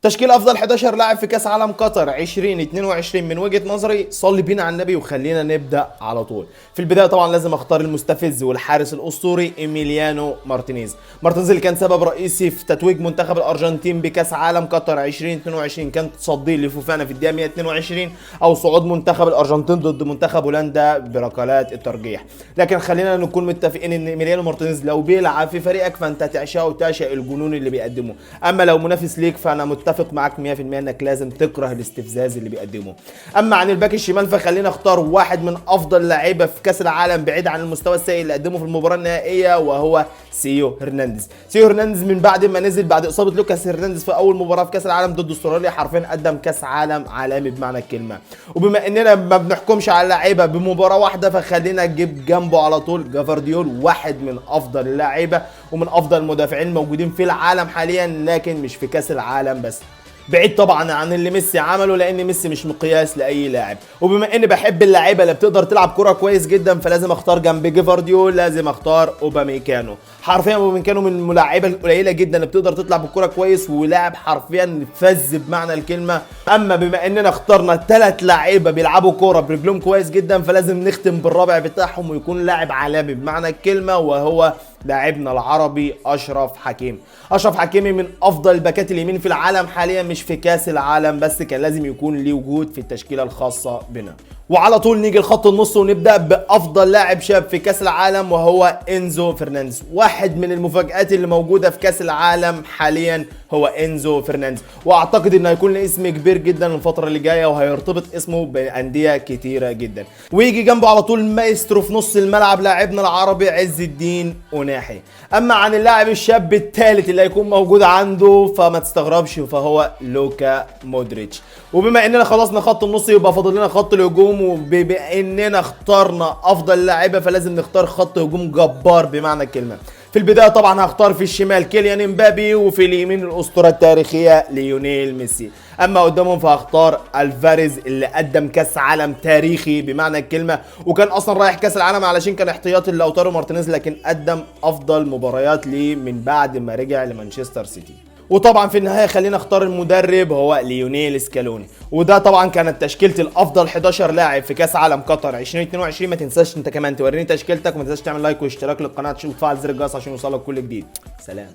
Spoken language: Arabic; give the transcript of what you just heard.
تشكيل افضل 11 لاعب في كاس عالم قطر 2022 من وجهة نظري. صلي بينا على النبي وخلينا نبدا على طول. في البدايه طبعا لازم اختار المستفز والحارس الاسطوري ايميليانو مارتينيز. مارتينيز اللي كان سبب رئيسي في تتويج منتخب الارجنتين بكاس عالم قطر 2022، كان تصديه لفوفانا في الدقيقه 122 او صعود منتخب الارجنتين ضد منتخب هولندا بركلات الترجيح. لكن خلينا نكون متفقين ان ايميليانو مارتينيز لو بيلعب في فريقك فانت تعشقه وتعشق الجنون اللي بيقدمه، اما لو منافس ليك فانا متفق معاك 100% انك لازم تكره الاستفزاز اللي بيقدمه. اما عن الباك الشمال فخلينا اختار واحد من افضل لعيبه في كاس العالم بعيد عن المستوى السيء اللي قدمه في المباراه النهائيه، وهو سيو هرنانديز. سيو هرنانديز من بعد ما نزل بعد اصابه لوكاس هرنانديز في اول مباراه في كاس العالم ضد استراليا حرفيا قدم كاس عالم عالمي بمعنى الكلمه. وبما اننا ما بنحكمش على اللعيبه بمباراه واحده فخلينا نجيب جنبه على طول جافارديول، واحد من افضل اللعيبه ومن افضل المدافعين الموجودين في العالم حاليا، لكن مش في كاس العالم بس، بعيد طبعا عن اللي ميسي عمله لان ميسي مش مقياس لاي لاعب. وبما اني بحب اللعيبه اللي بتقدر تلعب كره كويس جدا فلازم اختار جنب جيفارديول لازم اختار اوباميكانو. حرفيا اوباميكانو من الملاعيبه القليله جدا اللي بتقدر تطلع بالكره كويس ولاعب حرفيا فز بمعنى الكلمه. اما بما اننا اخترنا 3 لعيبه بيلعبوا كوره برجلهم كويس جدا فلازم نختم بالرابع بتاعهم ويكون لاعب عالمي بمعنى الكلمه، وهو لاعبنا العربي اشرف حكيمي. اشرف حكيمي من افضل الباكات اليمين في العالم حاليا، مش في كاس العالم بس، كان لازم يكون ليه وجود في التشكيله الخاصه بنا. وعلى طول نيجي لخط النص ونبدا بافضل لاعب شاب في كاس العالم وهو انزو فرنانديز. واحد من المفاجآت اللي موجوده في كاس العالم حاليا هو انزو فرنانديز، واعتقد انه هيكون له اسم كبير جدا الفتره اللي جايه وهيرتبط اسمه بانديه كتيره جدا. ويجي جنبه على طول مايسترو في نص الملعب لاعبنا العربي عز الدين أناحي. اما عن اللاعب الشاب الثالث اللي هيكون موجود عنده فما تستغربش فهو لوكا مودريتش. وبما اننا خلصنا خط النص يبقى فاضل لنا خط الهجوم، وبما اننا اخترنا افضل لاعيبه فلازم نختار خط هجوم جبار بمعنى الكلمه. في البدايه طبعا هختار في الشمال كيليان امبابي وفي اليمين الاسطوره التاريخيه ليونيل ميسي. اما قدامهم فهختار الفاريز اللي قدم كاس عالم تاريخي بمعنى الكلمه، وكان اصلا رايح كاس العالم علشان كان احتياطي لاوتارو مارتينيز، لكن قدم افضل مباريات ليه من بعد ما رجع لمانشستر سيتي. وطبعا في النهايه خلينا اختار المدرب هو ليونيل سكالوني. وده طبعا كانت تشكيلتي الافضل 11 لاعب في كاس عالم قطر 2022. ما تنساش انت كمان توريني تشكيلتك، وما تنساش تعمل لايك واشتراك للقناه وتفعل زر الجرس عشان يوصلك كل جديد. سلام.